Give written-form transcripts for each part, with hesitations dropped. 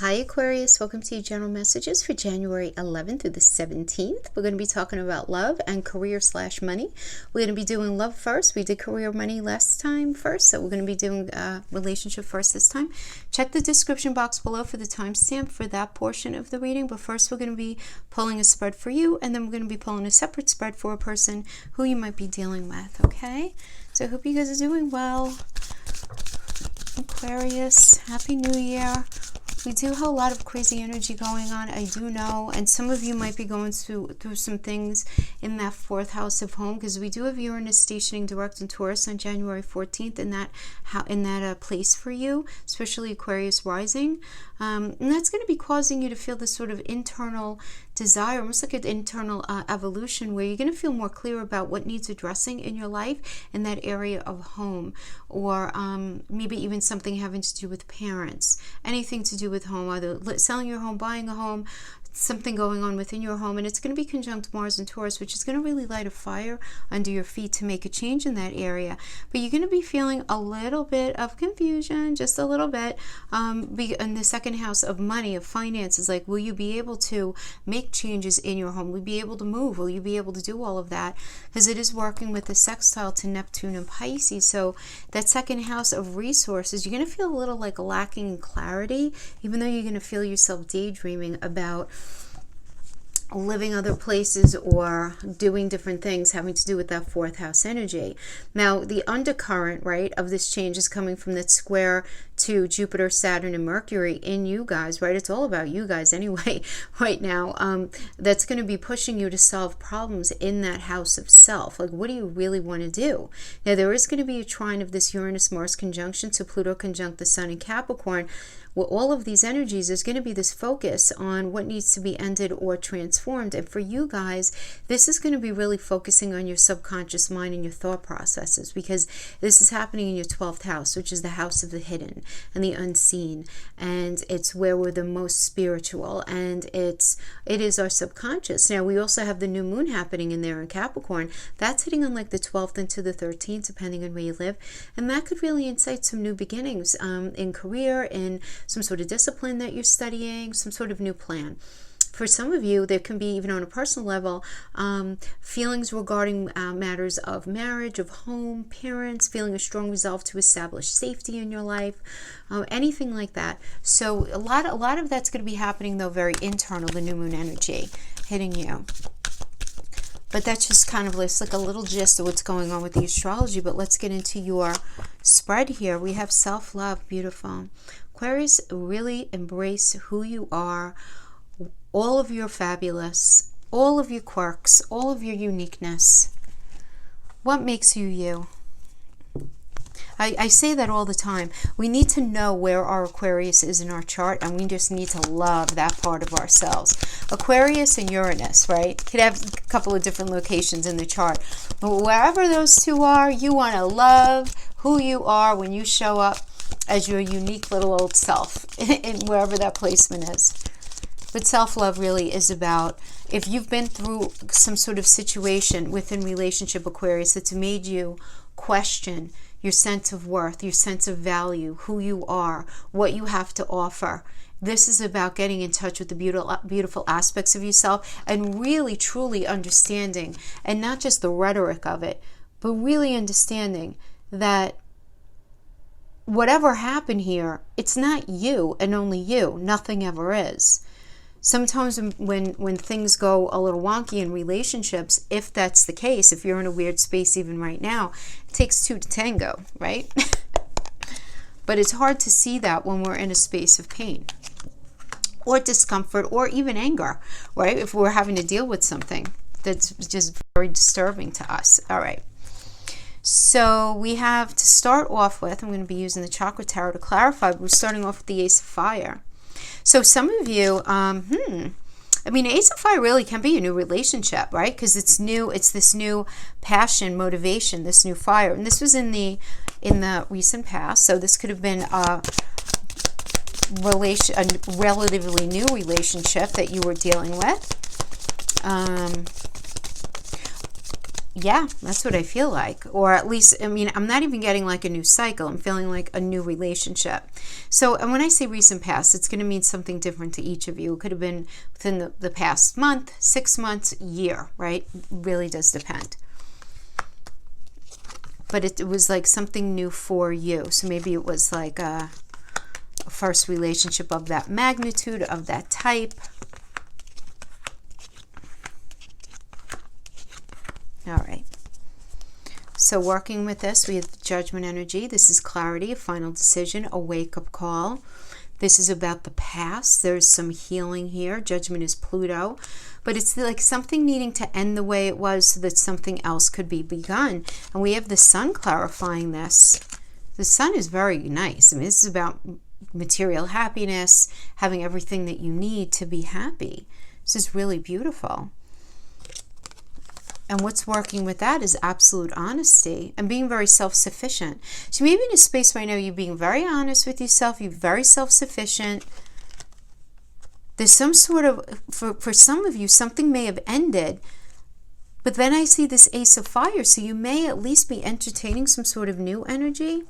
Hi Aquarius, welcome to your general messages for January 11th through the 17th. We're going to be talking about love and career/money. We're going to be doing love first. We did career money last time first, so we're going to be doing relationship first this time. Check the description box below for the timestamp for that portion of the reading, but first we're going to be pulling a spread for you, and then we're going to be pulling a separate spread for a person who you might be dealing with, okay? So I hope you guys are doing well. Aquarius, Happy New Year. We do have a lot of crazy energy going on, I do know, and some of you might be going through some things in that fourth house of home, because we do have Uranus stationing direct in Taurus on January 14th in that place for you, especially Aquarius rising, and that's going to be causing you to feel this sort of internal desire, almost like an internal evolution, where you're going to feel more clear about what needs addressing in your life in that area of home, or maybe even something having to do with parents, anything to do with home, either selling your home, buying a home, something going on within your home. And it's going to be conjunct Mars and Taurus, which is going to really light a fire under your feet to make a change in that area. But you're going to be feeling a little bit of confusion, just a little bit, in the second house of money, of finances. Like, will you be able to make changes in your home? Will you be able to move? Will you be able to do all of that? Because it is working with the sextile to Neptune and Pisces. So that second house of resources, you're going to feel a little like lacking in clarity, even though you're going to feel yourself daydreaming about living other places or doing different things having to do with that fourth house energy. Now, the undercurrent, right, of this change is coming from that square to Jupiter, Saturn, and Mercury in you guys, right? It's all about you guys anyway right now. That's going to be pushing you to solve problems in that house of self. Like, what do you really want to do? Now, there is going to be a trine of this Uranus-Mars conjunction to Pluto conjunct the Sun in Capricorn. Well, all of these energies, there's going to be this focus on what needs to be ended or transformed. And for you guys, this is going to be really focusing on your subconscious mind and your thought processes, because this is happening in your 12th house, which is the house of the hidden and the unseen. And it's where we're the most spiritual, and it is our subconscious. Now, we also have the new moon happening in there in Capricorn. That's hitting on like the 12th into the 13th, depending on where you live. And that could really incite some new beginnings in career, in some sort of discipline that you're studying, some sort of new plan. For some of you, there can be, even on a personal level, feelings regarding matters of marriage, of home, parents, feeling a strong resolve to establish safety in your life, anything like that. So a lot of that's going to be happening, though, very internal, the new moon energy hitting you. But that's just kind of like a little gist of what's going on with the astrology. But let's get into your spread here. We have self-love, beautiful. Aquarius, really embrace who you are, all of your fabulous, all of your quirks, all of your uniqueness. What makes you you? I say that all the time. We need to know where our Aquarius is in our chart, and we just need to love that part of ourselves. Aquarius and Uranus, right? Could have a couple of different locations in the chart. But wherever those two are, you want to love who you are when you show up as your unique little old self, in wherever that placement is. But self-love really is about, if you've been through some sort of situation within relationship, Aquarius, that's made you question your sense of worth, your sense of value, who you are, what you have to offer. This is about getting in touch with the beautiful aspects of yourself and really, truly understanding, and not just the rhetoric of it, but really understanding that whatever happened here, it's not you and only you. Nothing ever is. Sometimes when things go a little wonky in relationships, if that's the case, if you're in a weird space even right now, it takes two to tango, right? But it's hard to see that when we're in a space of pain or discomfort or even anger, right? If we're having to deal with something that's just very disturbing to us. All right. So we have to start off with, I'm going to be using the Chakra Tarot to clarify, but we're starting off with the Ace of Fire. So some of you, I mean, Ace of Fire really can be a new relationship, right? Because it's new, it's this new passion, motivation, this new fire. And this was in the recent past, so this could have been a relatively new relationship that you were dealing with. Yeah, that's what I feel like. Or at least, I mean, I'm not even getting like a new cycle. I'm feeling like a new relationship. So, and when I say recent past, it's going to mean something different to each of you. It could have been within the past month, 6 months, year, right? It really does depend. But it was like something new for you. So maybe it was like a first relationship of that magnitude, of that type. All right. So working with this, we have the Judgment energy. This is clarity, a final decision, a wake-up call. This is about the past. There's some healing here. Judgment is Pluto. But it's like something needing to end the way it was so that something else could be begun. And we have the Sun clarifying this. The Sun is very nice. I mean, this is about material happiness, having everything that you need to be happy. This is really beautiful. And what's working with that is absolute honesty and being very self-sufficient. So maybe in a space right now, you're being very honest with yourself. You're very self-sufficient. There's some sort of, for some of you, something may have ended. But then I see this Ace of Fire. So you may at least be entertaining some sort of new energy.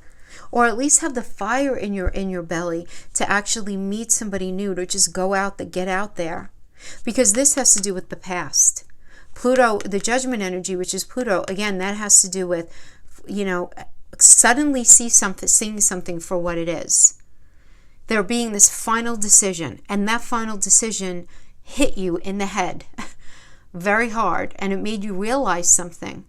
Or at least have the fire in your belly to actually meet somebody new, to just go out, get out there. Because this has to do with the past. Pluto, the Judgment energy, which is Pluto, again, that has to do with, you know, suddenly seeing something for what it is. There being this final decision, and that final decision hit you in the head very hard, and it made you realize something.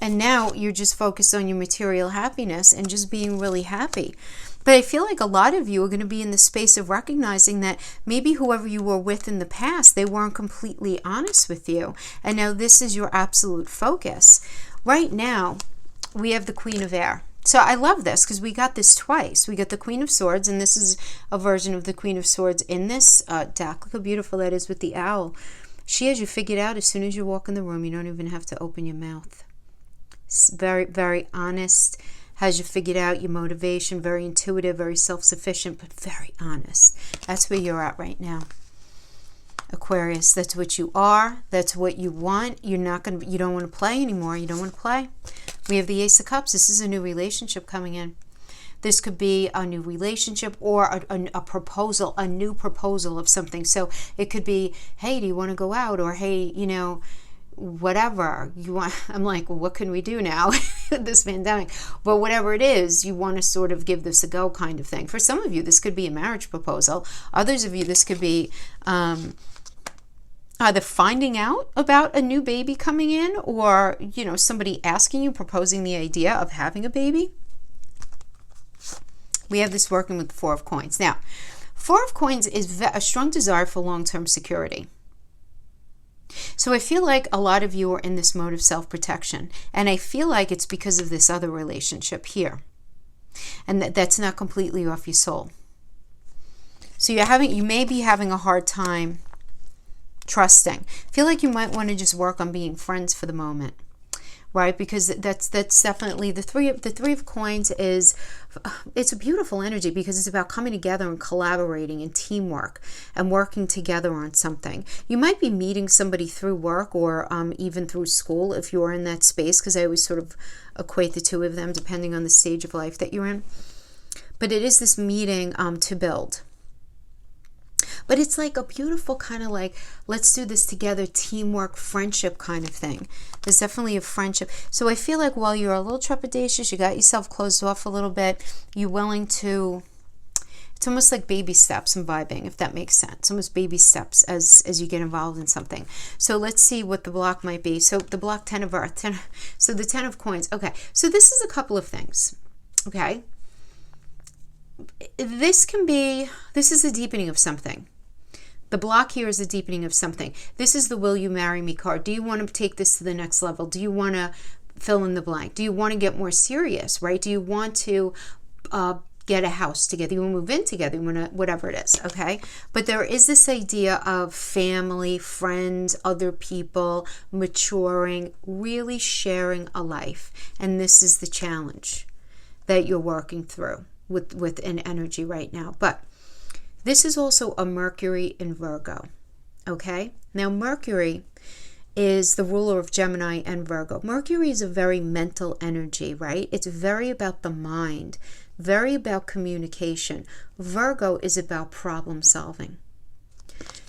And now you're just focused on your material happiness and just being really happy. But I feel like a lot of you are going to be in the space of recognizing that maybe whoever you were with in the past, they weren't completely honest with you. And now this is your absolute focus. Right now, we have the Queen of Air. So I love this because we got this twice. We got the Queen of Swords, and this is a version of the Queen of Swords in this deck. Look how beautiful that is with the owl. She has you figured out as soon as you walk in the room. You don't even have to open your mouth. It's very, very honest. Has you figured out your motivation, very intuitive, very self-sufficient, but very honest. That's where you're at right now. Aquarius, that's what you are. That's what you want. You don't want to play anymore. You don't want to play. We have the Ace of Cups. This is a new relationship coming in. This could be a new relationship or a proposal, a new proposal of something. So it could be, hey, do you want to go out? Or, hey, you know, whatever you want. I'm like, well, what can we do now? This pandemic. But whatever it is, you want to sort of give this a go kind of thing. For some of you, this could be a marriage proposal. Others of you, this could be either finding out about a new baby coming in, or, you know, somebody asking you, proposing the idea of having a baby. We have this working with the Four of Coins. Now, Four of Coins is a strong desire for long-term security. So I feel like a lot of you are in this mode of self-protection, and I feel like it's because of this other relationship here, and that's not completely off your soul. So you may be having a hard time trusting. I feel like you might want to just work on being friends for the moment, right? Because that's definitely the three of coins is, it's a beautiful energy because it's about coming together and collaborating and teamwork and working together on something. You might be meeting somebody through work or even through school if you're in that space, because I always sort of equate the two of them depending on the stage of life that you're in. But it is this meeting to build. But it's like a beautiful kind of like, let's do this together, teamwork, friendship kind of thing. There's definitely a friendship. So I feel like while you're a little trepidatious, you got yourself closed off a little bit, you're willing to, it's almost like baby steps and vibing, if that makes sense. Almost baby steps as you get involved in something. So let's see what the block might be. So the block, 10 of Earth, so the 10 of Coins. Okay, so this is a couple of things, okay? This is a deepening of something. The block here is a deepening of something. This is the will you marry me card. Do you want to take this to the next level? Do you want to fill in the blank? Do you want to get more serious, right? Do you want to get a house together? You want to move in together? You want to, whatever it is, okay? But there is this idea of family, friends, other people, maturing, really sharing a life. And this is the challenge that you're working through with an energy right now. But this is also a Mercury in Virgo, okay? Now, Mercury is the ruler of Gemini and Virgo. Mercury is a very mental energy, right? It's very about the mind, very about communication. Virgo is about problem solving.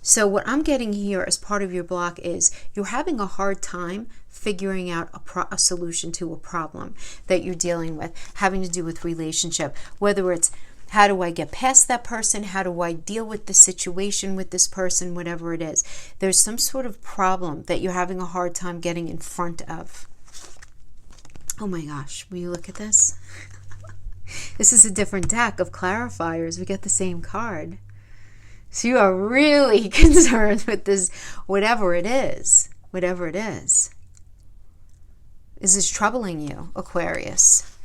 So what I'm getting here as part of your block is you're having a hard time figuring out a solution to a problem that you're dealing with, having to do with relationship, whether it's how do I get past that person? How do I deal with the situation with this person? Whatever it is. There's some sort of problem that you're having a hard time getting in front of. Oh my gosh, will you look at this? This is a different deck of clarifiers. We get the same card. So you are really concerned with this, whatever it is. Whatever it is. Is this troubling you, Aquarius?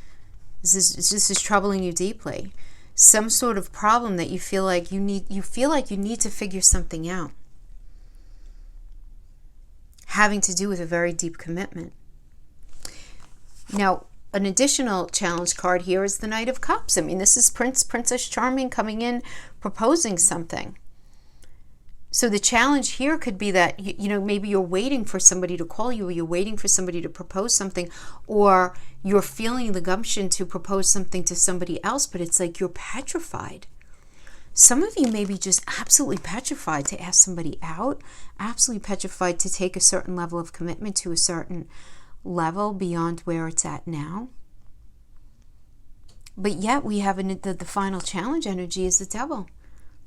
This is troubling you deeply. Some sort of problem that you feel like you need to figure something out. Having to do with a very deep commitment. Now, an additional challenge card here is the Knight of Cups. I mean, this is Princess Charming coming in, proposing something. So the challenge here could be that, maybe you're waiting for somebody to call you, or you're waiting for somebody to propose something, or you're feeling the gumption to propose something to somebody else, but it's like you're petrified. Some of you may be just absolutely petrified to ask somebody out, absolutely petrified to take a certain level of commitment to a certain level beyond where it's at now. But yet we have the final challenge energy is the devil.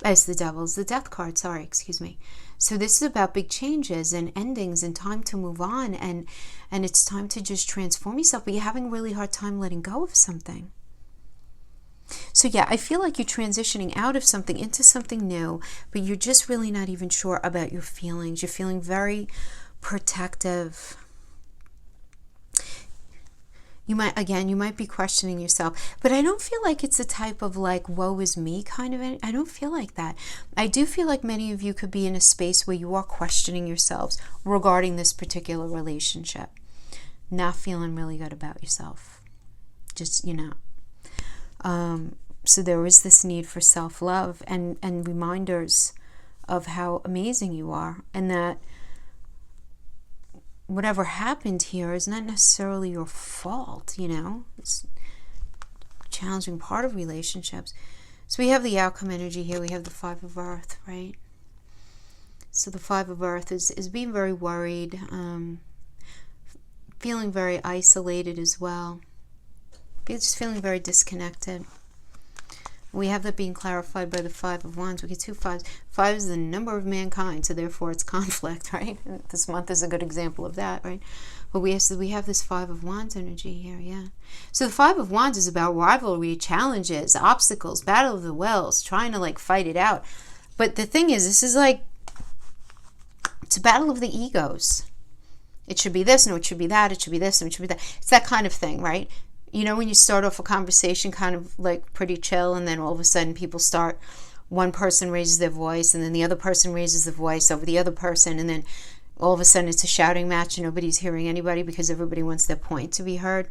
As the devil's the death card, excuse me. So this is about big changes and endings and time to move on, and it's time to just transform yourself, but you're having a really hard time letting go of something. So yeah, I feel like you're transitioning out of something into something new, but you're just really not even sure about your feelings. You're feeling very protective. You might be questioning yourself, but I don't feel like it's a type of like, woe is me kind of, I don't feel like that. I do feel like many of you could be in a space where you are questioning yourselves regarding this particular relationship. Not feeling really good about yourself. Just, so there is this need for self-love and reminders of how amazing you are, and that whatever happened here is not necessarily your fault, It's a challenging part of relationships. So we have the outcome energy here. We have the Five of Earth, right? So the Five of Earth is being very worried, feeling very isolated as well. Just feeling very disconnected. We have that being clarified by the Five of Wands. We get two fives. Five is the number of mankind, so therefore it's conflict, right? This month is a good example of that, right? But we have this Five of Wands energy here, yeah. So the Five of Wands is about rivalry, challenges, obstacles, battle of the wills, trying to like fight it out. But the thing is, this is like, it's a battle of the egos. It should be this, no, it should be that, it should be this, and it should be that. It's that kind of thing, right? When you start off a conversation kind of like pretty chill, and then all of a sudden one person raises their voice, and then the other person raises the voice over the other person, and then all of a sudden it's a shouting match and nobody's hearing anybody because everybody wants their point to be heard.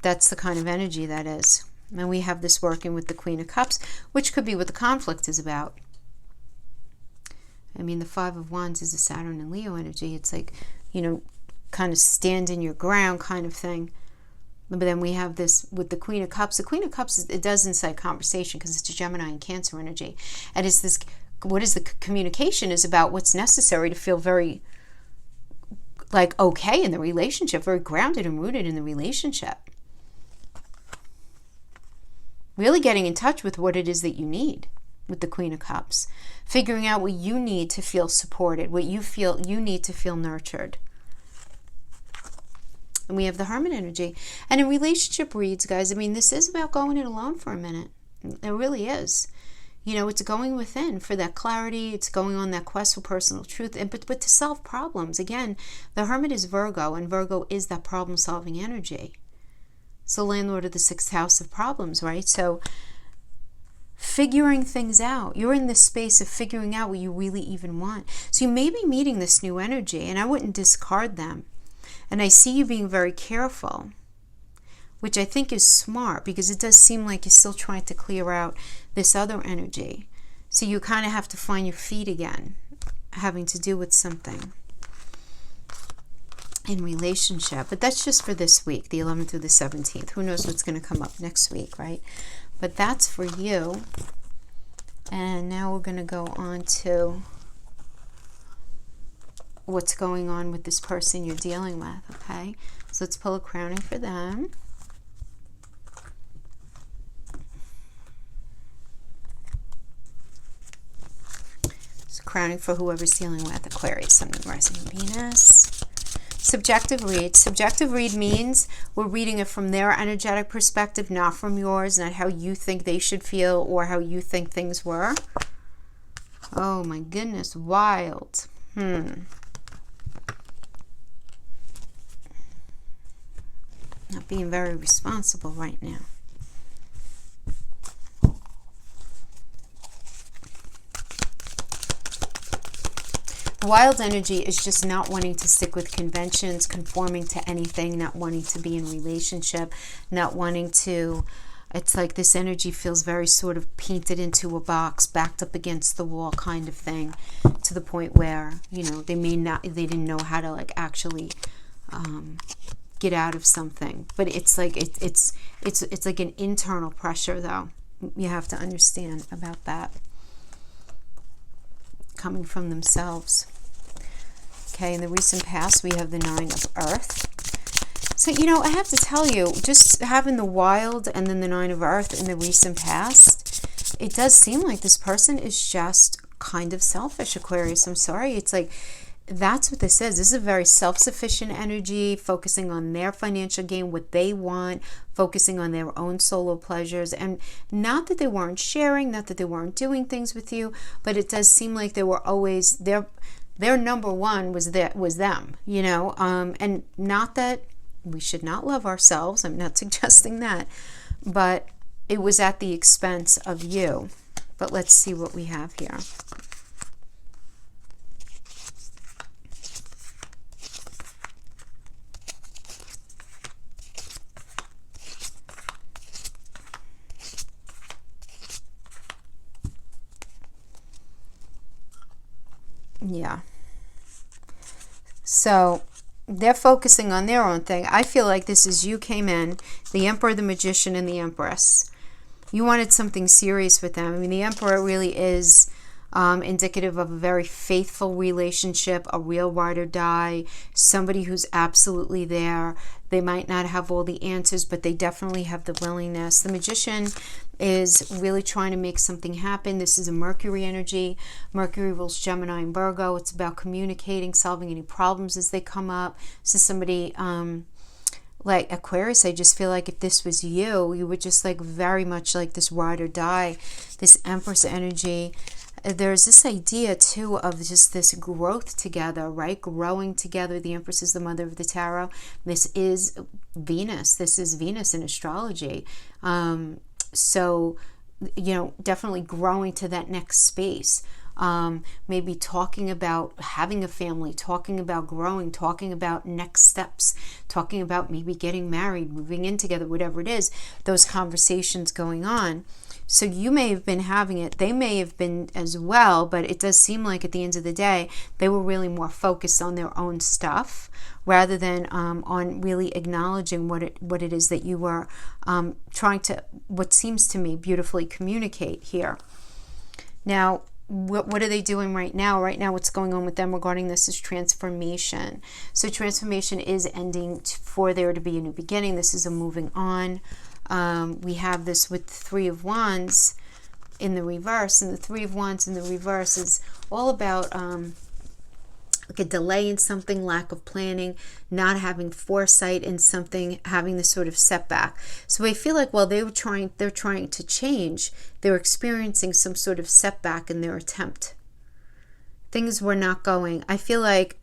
That's the kind of energy that is. And we have this working with the Queen of Cups, which could be what the conflict is about. I mean, the Five of Wands is a Saturn and Leo energy. It's like, kind of stand in your ground kind of thing. But then we have this with the Queen of Cups. The Queen of Cups, it does incite conversation because it's a Gemini and Cancer energy. And it's this, what is the communication is about what's necessary to feel very, like, okay in the relationship, very grounded and rooted in the relationship. Really getting in touch with what it is that you need with the Queen of Cups. Figuring out what you need to feel supported, what you feel you need to feel nurtured. And we have the Hermit energy. And in relationship reads, guys, I mean, this is about going it alone for a minute. It really is. It's going within for that clarity. It's going on that quest for personal truth. But to solve problems. Again, the Hermit is Virgo, and Virgo is that problem-solving energy. It's the landlord of the sixth house of problems, right? So figuring things out. You're in this space of figuring out what you really even want. So you may be meeting this new energy, and I wouldn't discard them. And I see you being very careful, which I think is smart, because it does seem like you're still trying to clear out this other energy. So you kind of have to find your feet again, having to do with something. in relationship. But that's just for this week, the 11th through the 17th. Who knows what's going to come up next week, right? But that's for you. And now we're going to go on to what's going on with this person you're dealing with, okay? So let's pull a crowning for them. So crowning for whoever's dealing with Aquarius, Sun, Moon, Rising, and Venus. Subjective read. Subjective read means we're reading it from their energetic perspective, not from yours, not how you think they should feel or how you think things were. Oh my goodness, wild. Not being very responsible right now. Wild energy is just not wanting to stick with conventions, conforming to anything, not wanting to be in relationship, not wanting to, it's like this energy feels very sort of painted into a box, backed up against the wall kind of thing, to the point where, you know, they didn't know how to like actually get out of something. But it's like, it's like an internal pressure though. You have to understand about that. Coming from themselves. Okay, in the recent past, we have the 9 of Earth. So, you know, I have to tell you, just having the wild and then the 9 of Earth in the recent past, it does seem like this person is just kind of selfish, Aquarius. I'm sorry. It's like, that's what this is. This is a very self-sufficient energy, focusing on their financial gain, what they want, focusing on their own solo pleasures. And not that they weren't sharing, not that they weren't doing things with you, but it does seem like they were always, their number one was them, you know. And not that we should not love ourselves. I'm not suggesting that. But it was at the expense of you. But let's see what we have here. Yeah. So they're focusing on their own thing. I feel like this is you came in, the Emperor, the Magician, and the Empress. You wanted something serious with them. I mean, the Emperor really is indicative of a very faithful relationship, a real ride or die, somebody who's absolutely there. They might not have all the answers, but they definitely have the willingness. The Magician is really trying to make something happen. This is a Mercury energy. Mercury rules Gemini and Virgo. It's about communicating, solving any problems as they come up. This is somebody like Aquarius. I just feel like if this was you, you would just like very much like this ride or die, this Empress energy. There's this idea too of just this growth together, right? Growing together. The Empress is the mother of the tarot. This is Venus. This is Venus in astrology. So, you know, definitely growing to that next space. Maybe talking about having a family, talking about growing, talking about next steps, talking about maybe getting married, moving in together, whatever it is, those conversations going on. So you may have been having it, they may have been as well, but it does seem like at the end of the day, they were really more focused on their own stuff rather than on really acknowledging what it is that you were trying to, what seems to me, beautifully communicate here. Now, what are they doing right now? Right now, what's going on with them regarding this is transformation. So transformation is ending for there to be a new beginning. This is a moving on. We have this with the 3 of Wands in the reverse, and the 3 of Wands in the reverse is all about like a delay in something, lack of planning, not having foresight in something, having this sort of setback. So I feel like while they're trying to change, they're experiencing some sort of setback in their attempt. Things were not going. I feel like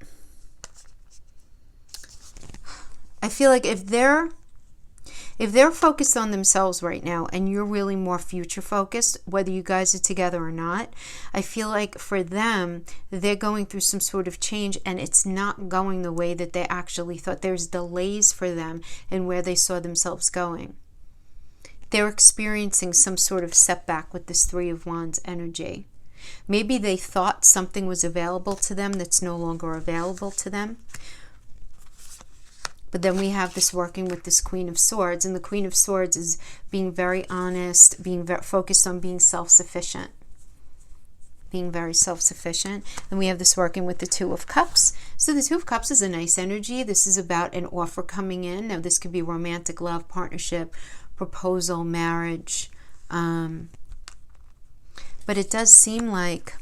if they're focused on themselves right now and you're really more future focused, whether you guys are together or not, I feel like for them, they're going through some sort of change and it's not going the way that they actually thought. There's delays for them in where they saw themselves going. They're experiencing some sort of setback with this 3 of Wands energy. Maybe they thought something was available to them that's no longer available to them. But then we have this working with this Queen of Swords, and the Queen of Swords is being very honest, being very focused on being self-sufficient. Being very self-sufficient. And we have this working with the Two of Cups. So the Two of Cups is a nice energy. This is about an offer coming in. Now this could be romantic love, partnership, proposal, marriage. But it does seem like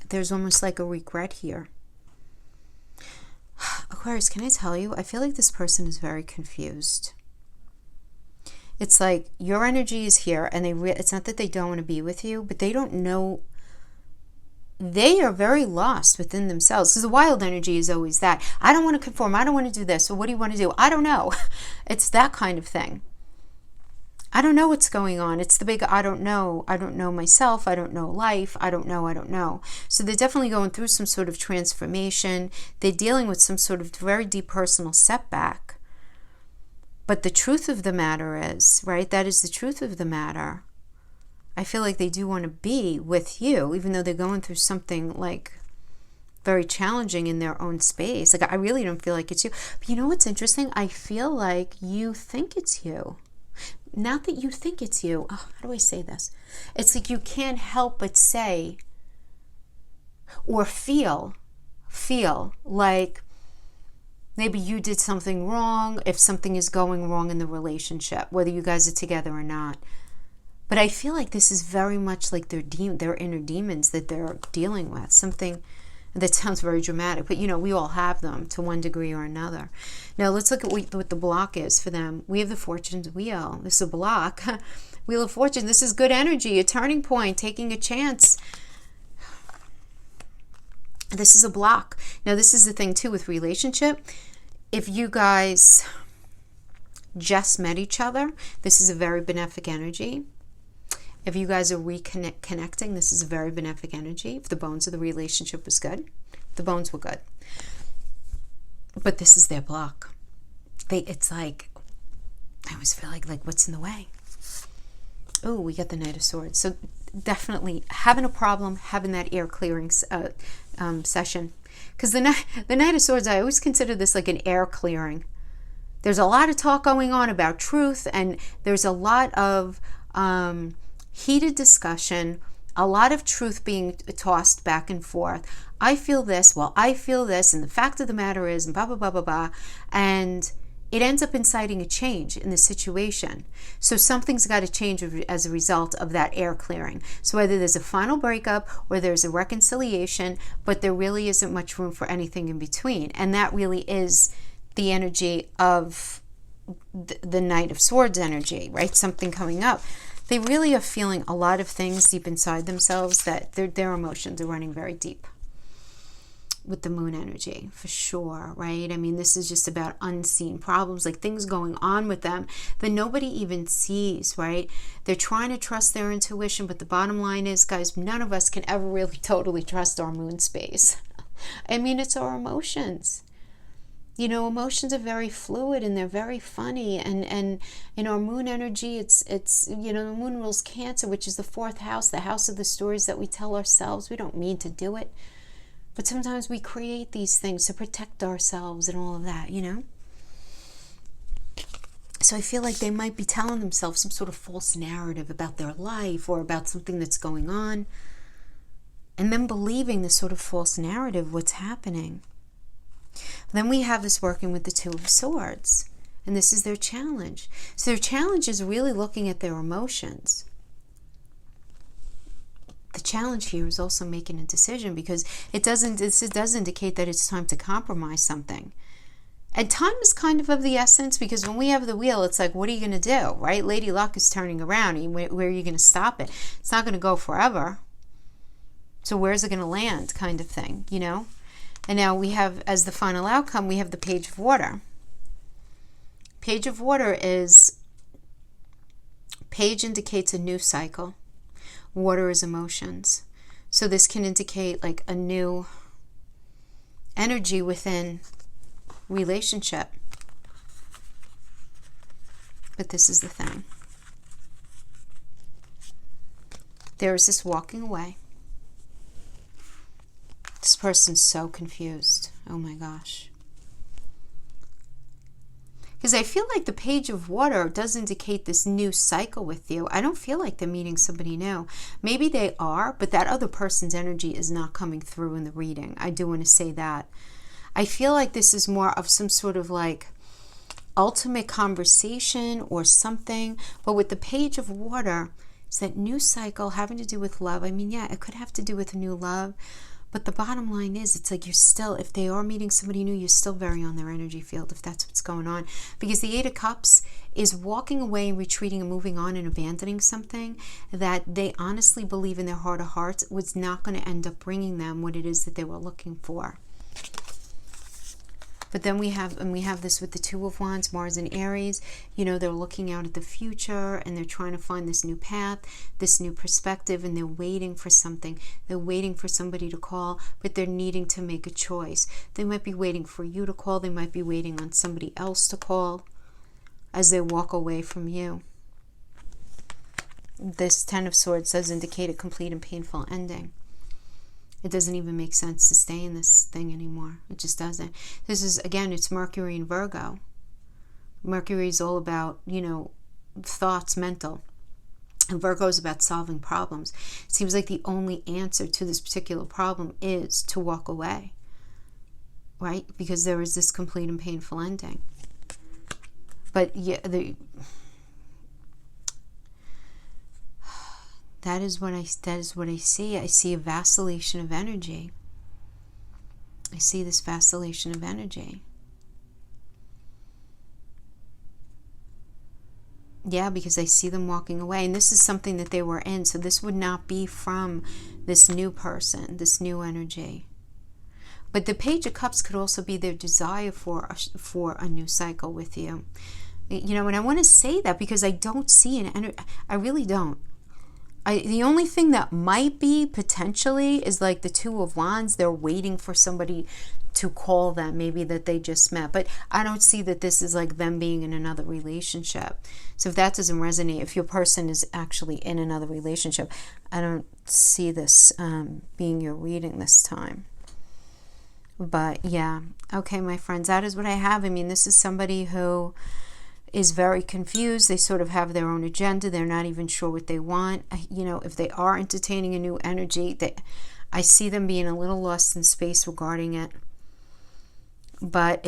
there's almost like a regret here. Aquarius, can I tell you? I feel like this person is very confused. It's like your energy is here, and it's not that they don't want to be with you, but they don't know. They are very lost within themselves, because the wild energy is always that. I don't want to conform. I don't want to do this. So what do you want to do? I don't know. It's that kind of thing. I don't know what's going on. It's the big I don't know. I don't know myself. I don't know life. I don't know. I don't know. So they're definitely going through some sort of transformation. They're dealing with some sort of very deep personal setback. But the truth of the matter is, right, that is the truth of the matter. I feel like they do want to be with you, even though they're going through something like very challenging in their own space. Like, I really don't feel like it's you. But you know what's interesting? I feel like you think it's you. Not that you think it's you. Oh, how do I say this? It's like you can't help but say or feel like maybe you did something wrong, if something is going wrong in the relationship, whether you guys are together or not. But I feel like this is very much like their inner demons that they're dealing with. Something that sounds very dramatic, but you know, we all have them to one degree or another. Now let's look at what the block is for them. We have the Fortune's Wheel. This is a block. Wheel of Fortune. This is good energy, a turning point, taking a chance. This is a block. Now this is the thing too with relationship. If you guys just met each other, this is a very benefic energy. If you guys are reconnecting, this is a very benefic energy. If the bones of the relationship was good, the bones were good. But this is their block. It's like, I always feel like what's in the way? Oh, we got the Knight of Swords. So definitely having a problem, having that air clearing session. Because the Knight of Swords, I always consider this like an air clearing. There's a lot of talk going on about truth, and there's a lot of heated discussion, a lot of truth being tossed back and forth. I feel this, well, I feel this, and the fact of the matter is, and blah, blah, blah, blah, blah. And it ends up inciting a change in the situation. So something's got to change as a result of that air clearing. So whether there's a final breakup or there's a reconciliation, but there really isn't much room for anything in between. And that really is the energy of the Knight of Swords energy, right? Something coming up. They really are feeling a lot of things deep inside themselves, that their emotions are running very deep with the Moon energy, for sure, right? I mean, this is just about unseen problems, like things going on with them that nobody even sees, right? They're trying to trust their intuition, but the bottom line is, guys, none of us can ever really totally trust our moon space. I mean, it's our emotions. You know, emotions are very fluid and they're very funny. And in our moon energy, it's you know, the moon rules Cancer, which is the fourth house, the house of the stories that we tell ourselves. We don't mean to do it, but sometimes we create these things to protect ourselves and all of that, you know? So I feel like they might be telling themselves some sort of false narrative about their life or about something that's going on, and then believing this sort of false narrative, what's happening. Then we have this working with the Two of Swords, and this is their challenge. So their challenge is really looking at their emotions. The challenge here is also making a decision, because it does indicate that it's time to compromise something. And time is kind of the essence, because when we have the wheel, it's like, what are you going to do, right? Lady Luck is turning around. Where are you going to stop it? It's not going to go forever. So where's it going to land, kind of thing, you know? And now we have, as the final outcome, we have the Page of Water. Page of Water is, page indicates a new cycle. Water is emotions. So this can indicate like a new energy within relationship. But this is the thing. There is this walking away. This person's so confused. Oh my gosh. Because I feel like the Page of Water does indicate this new cycle with you. I don't feel like they're meeting somebody new. Maybe they are, but that other person's energy is not coming through in the reading. I do want to say that. I feel like this is more of some sort of like ultimate conversation or something. But with the Page of Water, it's that new cycle having to do with love. I mean, yeah, it could have to do with new love. But the bottom line is, it's like you're still, if they are meeting somebody new, you're still very on their energy field, if that's what's going on. Because the Eight of Cups is walking away and retreating and moving on and abandoning something that they honestly believe in their heart of hearts was not going to end up bringing them what it is that they were looking for. But then we have this with the Two of Wands, Mars and Aries. You know, they're looking out at the future and they're trying to find this new path, this new perspective, and they're waiting for something. They're waiting for somebody to call, but they're needing to make a choice. They might be waiting for you to call. They might be waiting on somebody else to call as they walk away from you. This Ten of Swords does indicate a complete and painful ending. It doesn't even make sense to stay in this thing anymore. It just doesn't. This is, again, it's Mercury and Virgo. Mercury is all about, you know, thoughts, mental. And Virgo is about solving problems. It seems like the only answer to this particular problem is to walk away. Right? Because there is this complete and painful ending. But yeah, that is what I see. I see a vacillation of energy. I see this vacillation of energy. Yeah, because I see them walking away. And this is something that they were in. So this would not be from this new person, this new energy. But the Page of Cups could also be their desire for a new cycle with you. You know, and I want to say that because I don't see an energy. I really don't. The only thing that might be potentially is like the Two of Wands. They're waiting for somebody to call them, maybe that they just met. But I don't see that this is like them being in another relationship. So if that doesn't resonate, if your person is actually in another relationship, I don't see this being your reading this time. But yeah, okay, my friends, that is what I have. I mean, this is somebody who is very confused. They sort of have their own agenda. They're not even sure what they want. You know, if they are entertaining a new energy, I see them being a little lost in space regarding it. But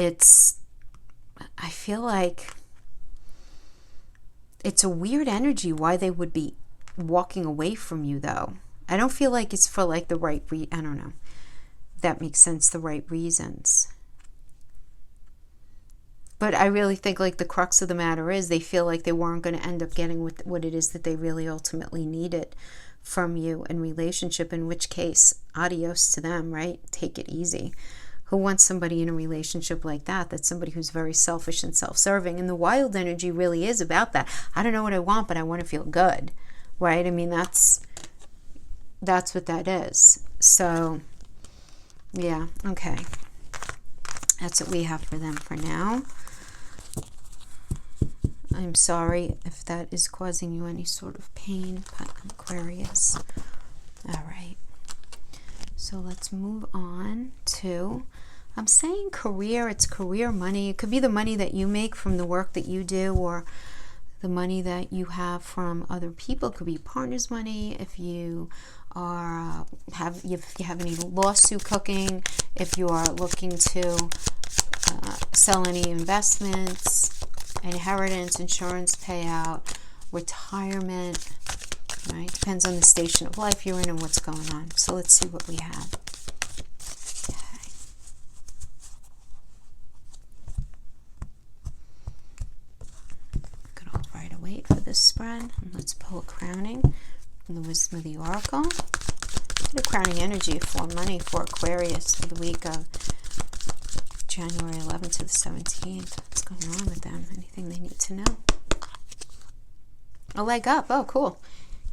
I feel like it's a weird energy why they would be walking away from you, though. I don't feel like it's for like the right I don't know. If that makes sense, the right reasons. But I really think like the crux of the matter is they feel like they weren't going to end up getting what it is that they really ultimately needed from you in relationship, in which case, adios to them, right? Take it easy. Who wants somebody in a relationship like that? That's somebody who's very selfish and self-serving. And the wild energy really is about that. I don't know what I want, but I want to feel good, right? I mean, that's what that is. So, yeah, okay. That's what we have for them for now. I'm sorry if that is causing you any sort of pain, Aquarius. All right. So let's move on to, I'm saying career. It's career money. It could be the money that you make from the work that you do, or the money that you have from other people. It could be partner's money. If you are if you have any lawsuit cooking, if you are looking to sell any investments, inheritance, insurance payout, retirement, right? Depends on the station of life you're in and what's going on. So let's see what we have. Okay. Good old Rider-Waite for this spread. And let's pull a crowning from the Wisdom of the Oracle. Get a crowning energy for money for Aquarius for the week of January 11th to the 17th. What's going on with them? Anything they need to know? A leg up. Oh, cool.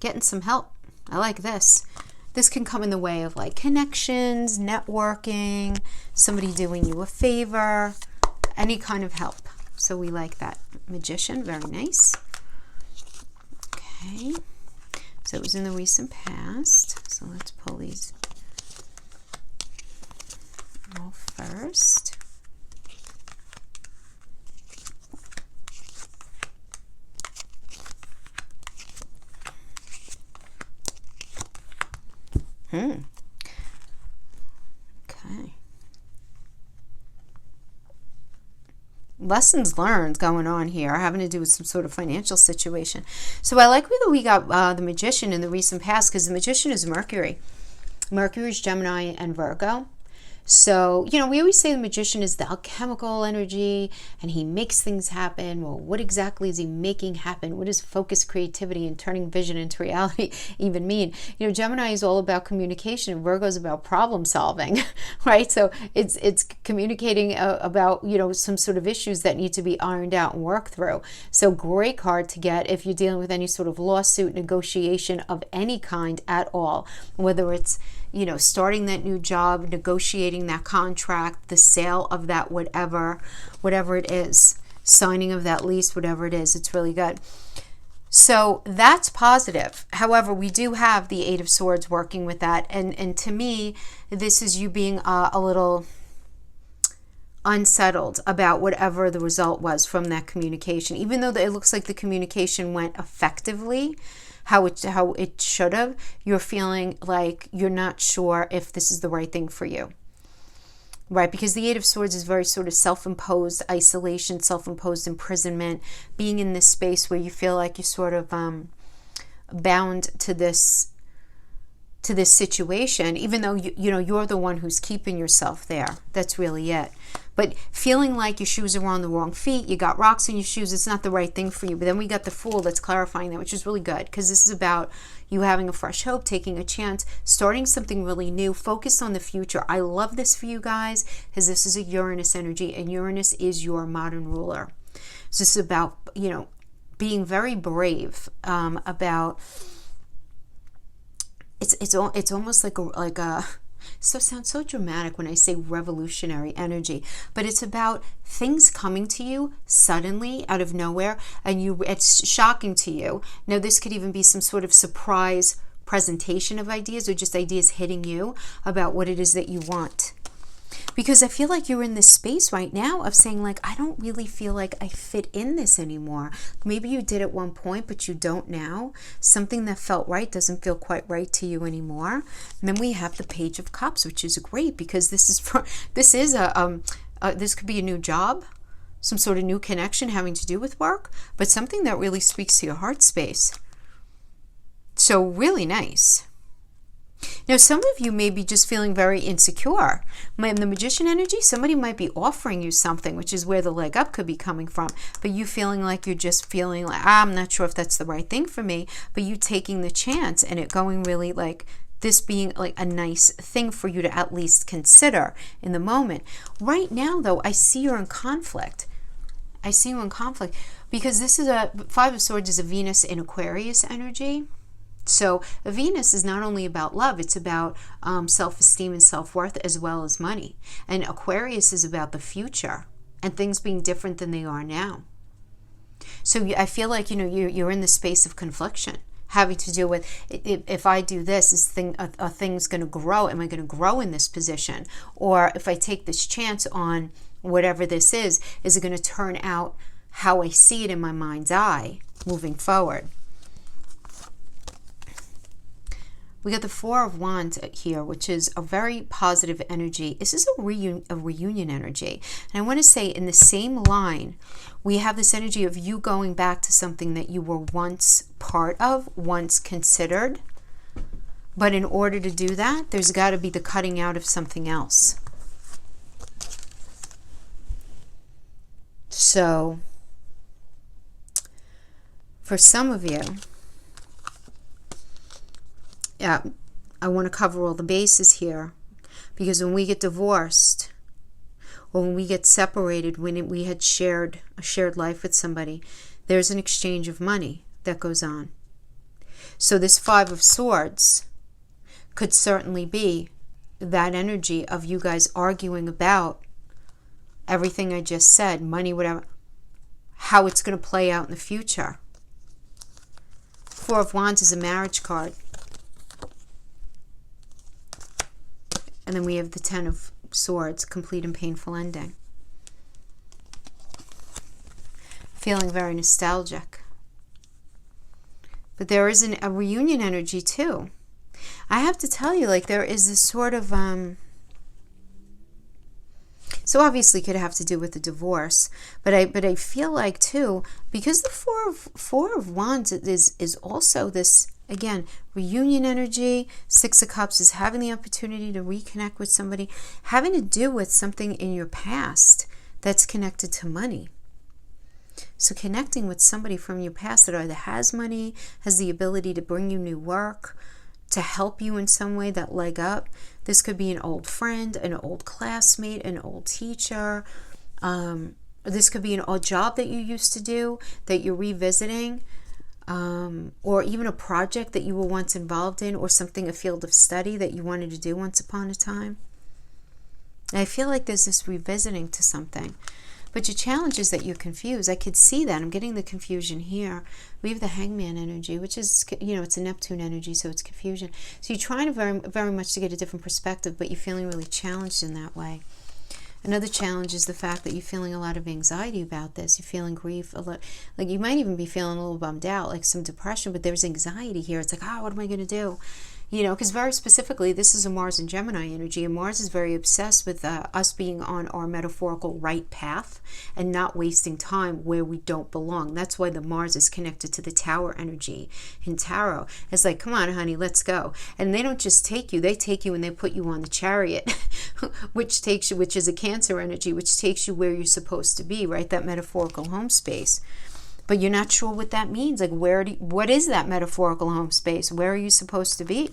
Getting some help. I like this. This can come in the way of like connections, networking, somebody doing you a favor, any kind of help. So we like that. Magician, very nice. Okay. So it was in the recent past. So let's pull these all first. Okay. Lessons learned going on here, having to do with some sort of financial situation. So I like that we got the Magician in the recent past, because the Magician is Mercury. Mercury is Gemini and Virgo. So, you know, we always say the Magician is the alchemical energy and he makes things happen. Well, what exactly is he making happen? What does focus, creativity, and turning vision into reality even mean? You know, Gemini is all about communication and Virgo is about problem solving, right? So it's communicating about, you know, some sort of issues that need to be ironed out and worked through. So great card to get if you're dealing with any sort of lawsuit, negotiation of any kind at all, whether it's, you know, starting that new job, negotiating that contract, the sale of that whatever it is, signing of that lease, whatever it is, it's really good. So that's positive. However, we do have the Eight of Swords working with that. And to me, this is you being a little unsettled about whatever the result was from that communication. Even though it looks like the communication went effectively, how it should have, you're feeling like you're not sure if this is the right thing for you, right? Because the Eight of Swords is very sort of self-imposed isolation, self-imposed imprisonment, being in this space where you feel like you're sort of bound to this situation, even though you know you're the one who's keeping yourself there. That's really it. But feeling like your shoes are on the wrong feet, you got rocks in your shoes, it's not the right thing for you. But then we got the Fool that's clarifying that, which is really good, because this is about you having a fresh hope, taking a chance, starting something really new, focused on the future. I love this for you guys, because this is a Uranus energy, and Uranus is your modern ruler. So this is about, you know, being very brave about. It's almost like a so sounds so dramatic when I say revolutionary energy, but it's about things coming to you suddenly out of nowhere, and it's shocking to you. Now, this could even be some sort of surprise presentation of ideas, or just ideas hitting you about what it is that you want. Because I feel like you're in this space right now of saying, like, I don't really feel like I fit in this anymore. Maybe you did at one point, but you don't now. Something that felt right doesn't feel quite right to you anymore. And then we have the Page of Cups, which is great, because this could be a new job, some sort of new connection having to do with work, but something that really speaks to your heart space. So really nice. Now, some of you may be just feeling very insecure. In the Magician energy, somebody might be offering you something, which is where the leg up could be coming from. But you feeling like you're just feeling like, I'm not sure if that's the right thing for me. But you taking the chance and it going really like this being like a nice thing for you to at least consider in the moment. Right now, though, I see you're in conflict. I see you in conflict because this is Five of Swords is a Venus in Aquarius energy. So Venus is not only about love, it's about self-esteem and self-worth as well as money. And Aquarius is about the future and things being different than they are now. So I feel like, you know, you're in the space of confliction, having to deal with, if I do this, are things going to grow? Am I going to grow in this position? Or if I take this chance on whatever this is it going to turn out how I see it in my mind's eye moving forward? We got the Four of Wands here, which is a very positive energy. This is a reunion energy. And I want to say in the same line, we have this energy of you going back to something that you were once part of, once considered. But in order to do that, there's got to be the cutting out of something else. So, for some of you, yeah, I want to cover all the bases here, because when we get divorced or when we get separated, when we had shared a shared life with somebody, there's an exchange of money that goes on. So this Five of Swords could certainly be that energy of you guys arguing about everything I just said, money, whatever, how it's going to play out in the future. Four of Wands is a marriage card. And then we have the Ten of Swords, complete and painful ending. Feeling very nostalgic. But there is a reunion energy too. I have to tell you, like, there is this sort of, so obviously it could have to do with the divorce, but I feel like too, because the four of Wands is also this, again, reunion energy. Six of Cups is having the opportunity to reconnect with somebody, having to do with something in your past that's connected to money. So connecting with somebody from your past that either has money, has the ability to bring you new work, to help you in some way, that leg up. This could be an old friend, an old classmate, an old teacher. This could be an old job that you used to do that you're revisiting, or even a project that you were once involved in, or something, a field of study that you wanted to do once upon a time. And I feel like there's this revisiting to something. But your challenge is that you're confused. I could see that. I'm getting the confusion here. We have the Hangman energy, which is, it's a Neptune energy, so it's confusion. So you're trying to very, very much to get a different perspective, but you're feeling really challenged in that way. Another challenge is the fact that you're feeling a lot of anxiety about this. You're feeling grief, a lot, like you might even be feeling a little bummed out, like some depression, but there's anxiety here. It's like, what am I going to do? Because very specifically, this is a Mars and Gemini energy, and Mars is very obsessed with us being on our metaphorical right path and not wasting time where we don't belong. That's why the Mars is connected to the Tower energy in Tarot. It's like, come on, honey, let's go. And they don't just take you, they take you and they put you on the Chariot, which is a Cancer energy, which takes you where you're supposed to be, right? That metaphorical home space. But you're not sure what that means. Like, what is that metaphorical home space? Where are you supposed to be?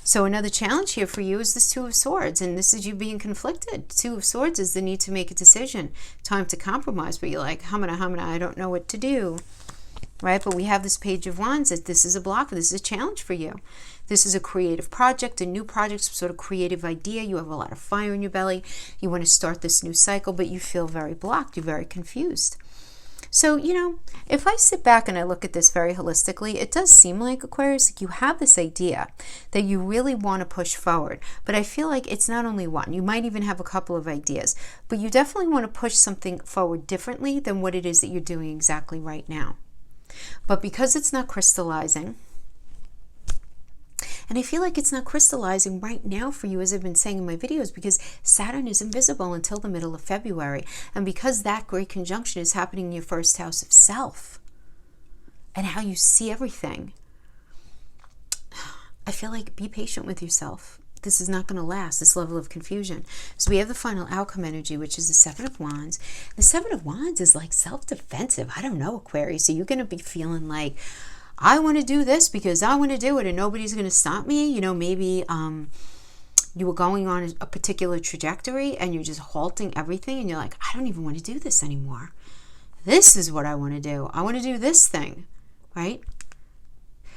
So another challenge here for you is this Two of Swords, and this is you being conflicted. Two of Swords is the need to make a decision, time to compromise, but you're like, humana, I don't know what to do, right? But we have this Page of Wands, that this is a block, this is a challenge for you. This is a creative project, a new project, some sort of creative idea. You have a lot of fire in your belly. You want to start this new cycle, but you feel very blocked. You're very confused. So, if I sit back and I look at this very holistically, it does seem like, Aquarius, like you have this idea that you really want to push forward. But I feel like it's not only one. You might even have a couple of ideas. But you definitely want to push something forward differently than what it is that you're doing exactly right now. But because it's not crystallizing, and I feel like it's not crystallizing right now for you, as I've been saying in my videos, because Saturn is invisible until the middle of February. And because that great conjunction is happening in your first house of self and how you see everything, I feel like be patient with yourself. This is not going to last, this level of confusion. So we have the final outcome energy, which is the Seven of Wands. The Seven of Wands is like self-defensive. I don't know, Aquarius. So you're going to be feeling like, I want to do this because I want to do it and nobody's going to stop me. Maybe you were going on a particular trajectory and you're just halting everything and you're like, I don't even want to do this anymore. This is what I want to do. I want to do this thing, right?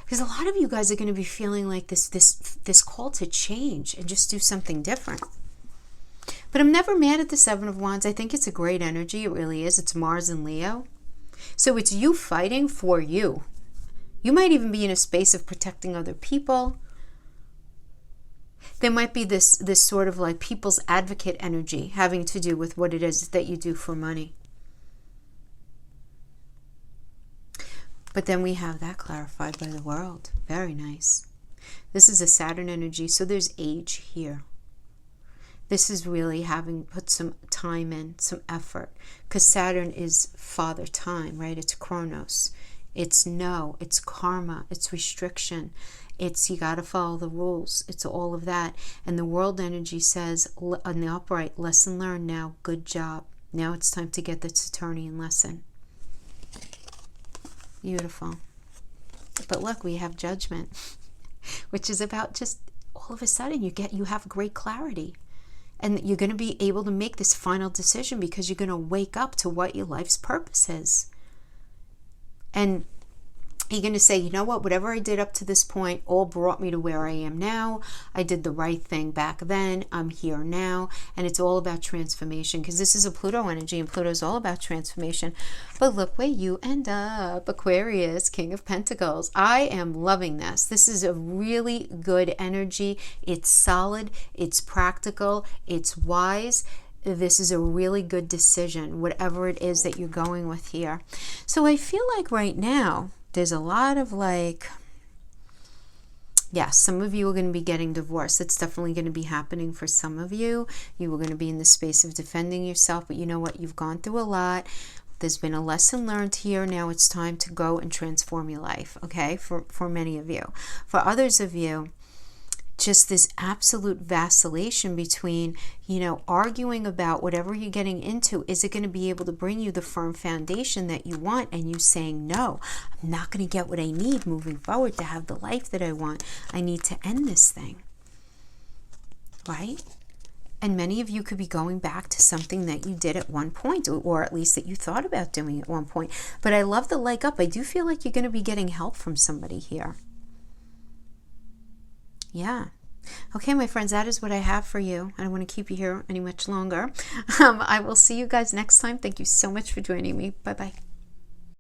Because a lot of you guys are going to be feeling like this call to change and just do something different. But I'm never mad at the Seven of Wands. I think it's a great energy. It really is. It's Mars and Leo. So it's you fighting for you. You might even be in a space of protecting other people. There might be this sort of like people's advocate energy having to do with what it is that you do for money. But then we have that clarified by the world. Very nice. This is a Saturn energy, so there's age here. This is really having put some time in, some effort, because Saturn is father time, right? It's Chronos. It's it's karma, it's restriction, it's you got to follow the rules, it's all of that. And the world energy says, on the upright, lesson learned now, good job. Now it's time to get the Saturnian lesson. Beautiful. But look, we have Judgment, which is about just all of a sudden you have great clarity. And you're going to be able to make this final decision because you're going to wake up to what your life's purpose is. And you're going to say, you know what, whatever I did up to this point all brought me to where I am now. I did the right thing back then. I'm here now. And it's all about transformation, because this is a Pluto energy and Pluto is all about transformation. But look where you end up, Aquarius, King of Pentacles. I am loving this. This is a really good energy. It's solid. It's practical. It's wise. This is a really good decision, whatever it is that you're going with here. So I feel like right now, there's a lot of like, Yes, some of you are going to be getting divorced. It's definitely going to be happening for some of you. You are going to be in the space of defending yourself, but you know what? You've gone through a lot. There's been a lesson learned here. Now it's time to go and transform your life, okay? For many of you. For others of you, just this absolute vacillation between, arguing about whatever you're getting into. Is it going to be able to bring you the firm foundation that you want? And you saying, no, I'm not going to get what I need moving forward to have the life that I want. I need to end this thing, right? And many of you could be going back to something that you did at one point, or at least that you thought about doing at one point. But I love the leg up. I do feel like you're going to be getting help from somebody here. Yeah. Okay, my friends, that is what I have for you. I don't want to keep you here any much longer. I will see you guys next time. Thank you so much for joining me. Bye-bye.